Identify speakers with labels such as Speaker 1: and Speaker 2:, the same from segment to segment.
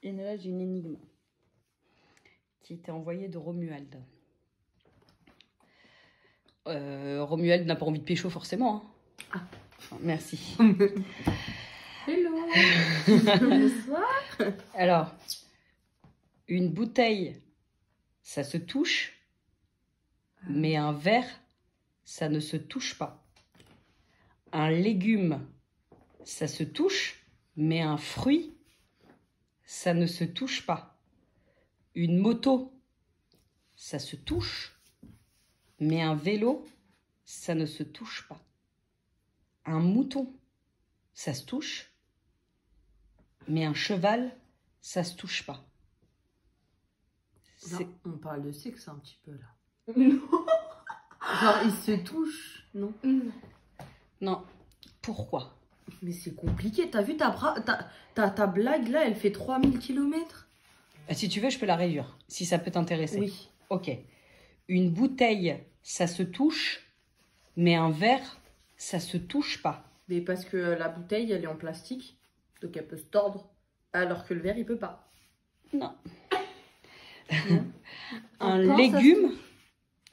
Speaker 1: Et là, j'ai une énigme qui était envoyée de Romuald. Romuald n'a pas envie de pécho forcément. Hein. Ah. Merci.
Speaker 2: Hello. Bonsoir.
Speaker 1: Alors, une bouteille, ça se touche, mais un verre, ça ne se touche pas. Un légume, ça se touche, mais un fruit, ça ne se touche pas. Une moto, ça se touche, mais un vélo, ça ne se touche pas. Un mouton, ça se touche, mais un cheval, ça se touche pas.
Speaker 3: Là, on parle de sexe un petit peu là.
Speaker 2: Non.
Speaker 3: Genre, ils se touchent, non?
Speaker 1: Non. Pourquoi?
Speaker 3: Mais c'est compliqué. T'as vu ta blague là, elle fait 3000 km.
Speaker 1: Si tu veux, je peux la réduire, si ça peut t'intéresser.
Speaker 3: Oui.
Speaker 1: Ok. Une bouteille, ça se touche, mais un verre, ça se touche pas.
Speaker 3: Mais parce que la bouteille, elle est en plastique, donc elle peut se tordre, alors que le verre, il peut pas.
Speaker 1: Non.
Speaker 3: Non.
Speaker 1: Un
Speaker 3: pain,
Speaker 1: légume,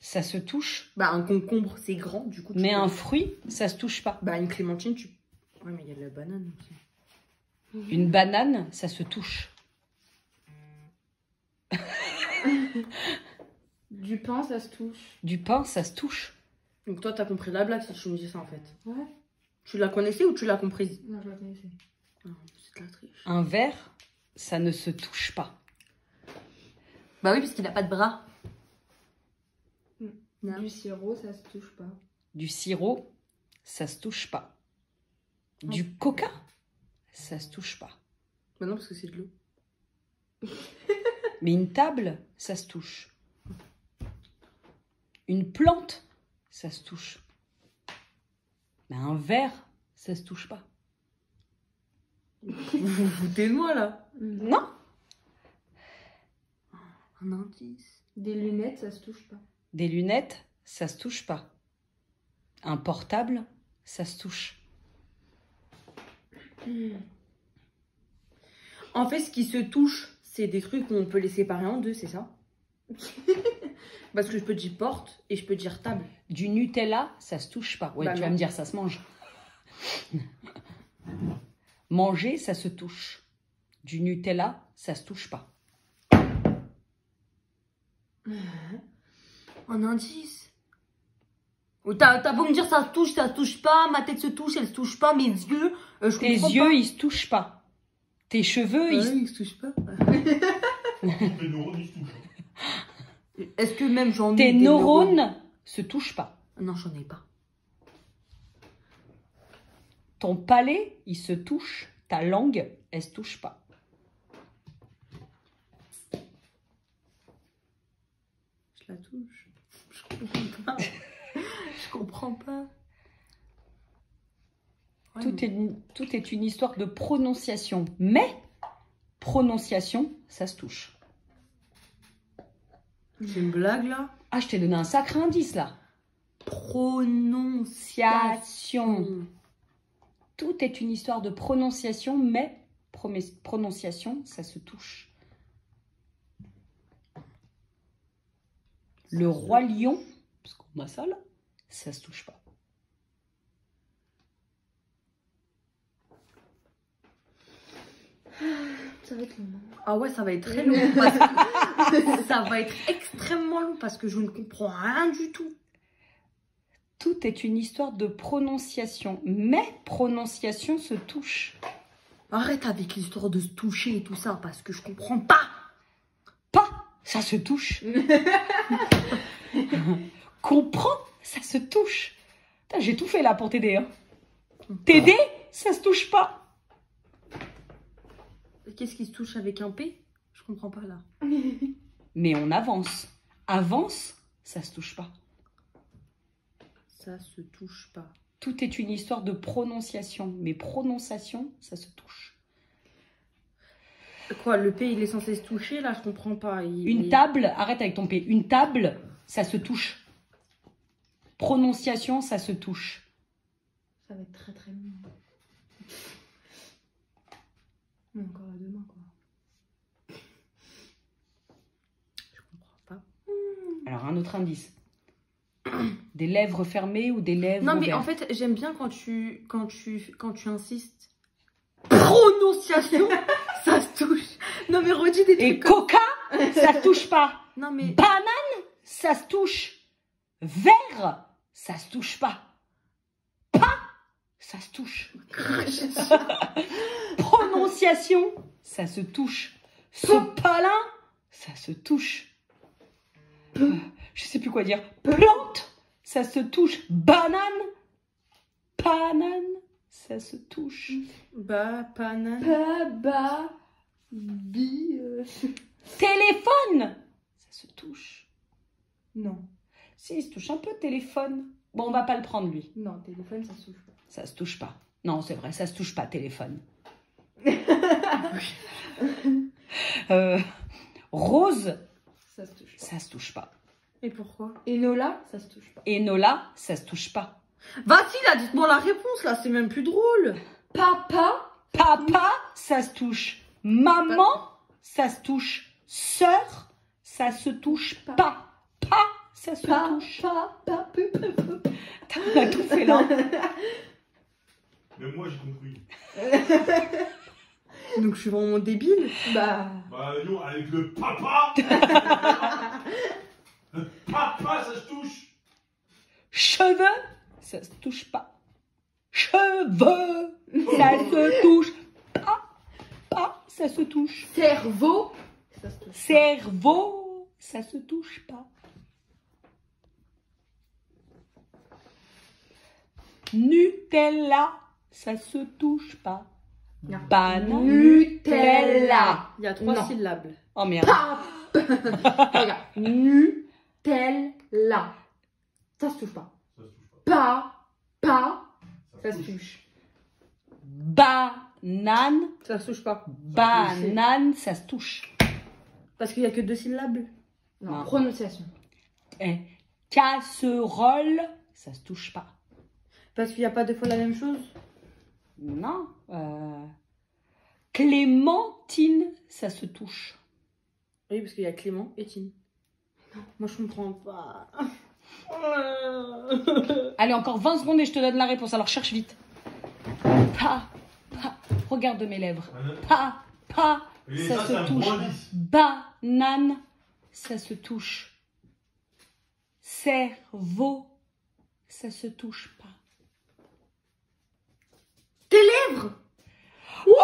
Speaker 1: ça se touche,
Speaker 3: Bah, un concombre, c'est grand, du coup.
Speaker 1: mais un fruit, ça se touche pas.
Speaker 3: Bah, une clémentine, tu. Ouais, mais il y a de la banane aussi.
Speaker 1: Une banane, ça se touche.
Speaker 2: Du pain, ça se touche.
Speaker 1: Du pain, ça se touche.
Speaker 3: Donc, toi, t'as compris la blague si tu me dis ça en fait.
Speaker 2: Ouais.
Speaker 3: Tu la connaissais ou tu l'as comprise?
Speaker 2: Non, je la connaissais.
Speaker 3: Ah, c'est de la triche.
Speaker 1: Un verre, ça ne se touche pas.
Speaker 3: Bah oui, parce qu'il a pas de bras. Non.
Speaker 2: Du sirop, ça se touche pas.
Speaker 1: Du sirop, ça se touche pas. Du coca, ça se touche pas.
Speaker 3: Bah non, parce que c'est de l'eau.
Speaker 1: Mais une table, ça se touche. Une plante, ça se touche. Mais un verre, ça se touche pas.
Speaker 3: Vous vous foutez de moi là?
Speaker 1: Non.
Speaker 3: Un indice.
Speaker 2: Des lunettes, ça se touche pas.
Speaker 1: Des lunettes, ça se touche pas. Un portable, ça se touche.
Speaker 3: En fait, ce qui se touche, c'est des trucs qu'on peut les séparer en deux, c'est ça? Parce que je peux dire porte et je peux dire table.
Speaker 1: Du Nutella, ça se touche pas. Ouais,
Speaker 3: Bah
Speaker 1: tu
Speaker 3: non.
Speaker 1: vas me dire, ça se mange. Manger, ça se touche. Du Nutella, ça se touche pas.
Speaker 3: Un indice. Oh, t'as beau me dire ça se touche pas, ma tête se touche, elle se touche pas, mes yeux, je
Speaker 1: Tes
Speaker 3: comprends
Speaker 1: yeux,
Speaker 3: pas.
Speaker 1: ils se touchent pas. Tes cheveux,
Speaker 3: Ils se touchent pas.
Speaker 4: Les neurones, ils se touchent.
Speaker 3: Est-ce que même j'en ai
Speaker 1: tes
Speaker 3: des
Speaker 1: neurones se touchent pas.
Speaker 3: Non, j'en ai pas.
Speaker 1: Ton palais, il se touche. Ta langue, elle se touche pas.
Speaker 3: Je la touche. Je comprends pas. Je comprends pas. Ouais,
Speaker 1: Tout est une histoire de prononciation. Mais, prononciation, ça se touche.
Speaker 3: c'est une blague là.
Speaker 1: Ah, je t'ai donné un sacré indice, là.
Speaker 3: Prononciation.
Speaker 1: Tout est une histoire de prononciation, mais prononciation, ça se touche. Le roi lion, parce qu'on a ça là, ça se touche pas.
Speaker 2: Ça va être long.
Speaker 3: Ah ouais, ça va être très long. Parce que ça va être extrêmement long parce que je ne comprends rien du tout.
Speaker 1: Tout est une histoire de prononciation, mais prononciation se touche.
Speaker 3: Arrête avec l'histoire de se toucher et tout ça parce que je comprends pas.
Speaker 1: Pas, ça se touche. Comprends, ça se touche. Putain, j'ai tout fait là pour t'aider. Hein. T'aider, ça se touche pas.
Speaker 3: Qu'est-ce qui se touche avec un P? Je comprends pas là.
Speaker 1: Mais on avance. Avance, ça se touche pas.
Speaker 3: Ça se touche pas.
Speaker 1: Tout est une histoire de prononciation, mais prononciation, ça se touche.
Speaker 3: Quoi, le P il est censé se toucher là? Je comprends pas.
Speaker 1: Une table, arrête avec ton P. Une table, ça se touche. Prononciation, ça se touche.
Speaker 2: Ça va être très très long. Mais encore à demain quoi.
Speaker 1: un autre indice. Des lèvres fermées ou des lèvres
Speaker 3: Non, mais
Speaker 1: ouvertes.
Speaker 3: en fait, j'aime bien quand tu insistes. Prononciation, ça se touche. Non, mais redis des
Speaker 1: Et
Speaker 3: trucs comme...
Speaker 1: coca, ça se touche pas.
Speaker 3: Non, mais...
Speaker 1: Banane, ça se touche. Verre, ça se touche pas. Pas, ça se touche. Prononciation, ça se touche. Sopalin, ça se touche. Je sais plus quoi dire. Plante, ça se touche. Banane, banane, ça se touche.
Speaker 3: Banane.
Speaker 1: Téléphone, ça se touche.
Speaker 2: Non.
Speaker 1: Si, il se touche un peu, téléphone. Bon, on va pas le prendre, lui.
Speaker 2: Non, téléphone, ça se touche pas.
Speaker 1: Ça se touche pas. Non, c'est vrai, ça se touche pas, téléphone. Rose,
Speaker 2: Ça se touche pas.
Speaker 1: ça se touche pas.
Speaker 3: Et pourquoi?
Speaker 2: Enola, ça se touche pas.
Speaker 1: Enola, ça se touche pas.
Speaker 3: Vas-y, là, dites-moi la réponse, là, c'est même plus drôle.
Speaker 2: Papa,
Speaker 1: Papa, ça se touche. Maman, ça se touche. Sœur, ça se touche pas. Pas, ça se touche. On a tout fait là.
Speaker 4: Même moi, j'ai compris.
Speaker 3: Donc, je suis vraiment débile.
Speaker 2: Bah.
Speaker 4: Bah, non, avec le papa. Le papa, ça se touche.
Speaker 1: Cheveux, ça se touche pas. Cheveux, ça se touche pas. Pas, ça se touche.
Speaker 2: Cerveau, ça se touche pas.
Speaker 1: Cerveau, ça se touche pas. Nutella, ça se touche pas.
Speaker 2: Non.
Speaker 1: Banane.
Speaker 2: Nutella.
Speaker 3: Il y a 3
Speaker 2: Non.
Speaker 3: syllabes.
Speaker 1: Oh merde.
Speaker 2: Regarde. Nutella. Ça se touche pas.
Speaker 4: Ça se touche pas.
Speaker 2: Ça se touche.
Speaker 1: Banane.
Speaker 3: Ça se touche pas.
Speaker 1: Banane, ça se touche.
Speaker 3: Parce qu'il y a que 2 syllabes.
Speaker 2: Non,
Speaker 1: Non.
Speaker 2: prononciation.
Speaker 1: Eh, casserole, ça se touche pas.
Speaker 3: Parce qu'il n'y a pas 2 fois la même chose.
Speaker 1: Non. Clémentine, ça se touche.
Speaker 3: Oui, parce qu'il y a Clément et Tine. Moi, je comprends pas.
Speaker 1: Allez, encore 20 secondes et je te donne la réponse. Alors cherche vite. Pa, pa. Regarde mes lèvres. Pa, pa.
Speaker 4: Et
Speaker 1: Ça
Speaker 4: ça, c'est
Speaker 1: se
Speaker 4: un
Speaker 1: touche.
Speaker 4: bon indice.
Speaker 1: Banane, ça se touche. Cerveau, ça se touche pas.
Speaker 3: Tes lèvres.
Speaker 1: Wow!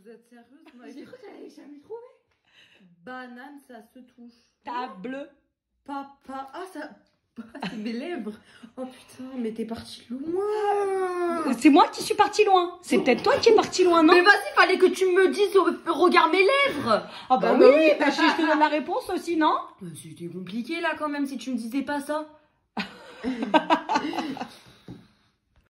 Speaker 3: Vous êtes sérieuse?
Speaker 2: J'ai cru que t'allais jamais trouvé.
Speaker 3: Banane, ça se touche.
Speaker 1: Table.
Speaker 3: Papa. Ah, ça. C'est mes lèvres. Oh putain, mais t'es parti loin.
Speaker 1: C'est moi qui suis partie loin. C'est peut-être toi qui es parti loin, non?
Speaker 3: Mais vas-y, fallait que tu me dises, regarde mes lèvres.
Speaker 1: Ah bah
Speaker 2: Ah
Speaker 1: oui,
Speaker 2: bah oui.
Speaker 1: bah, je te donne la réponse aussi, non?
Speaker 3: C'était compliqué là quand même si tu me disais pas ça.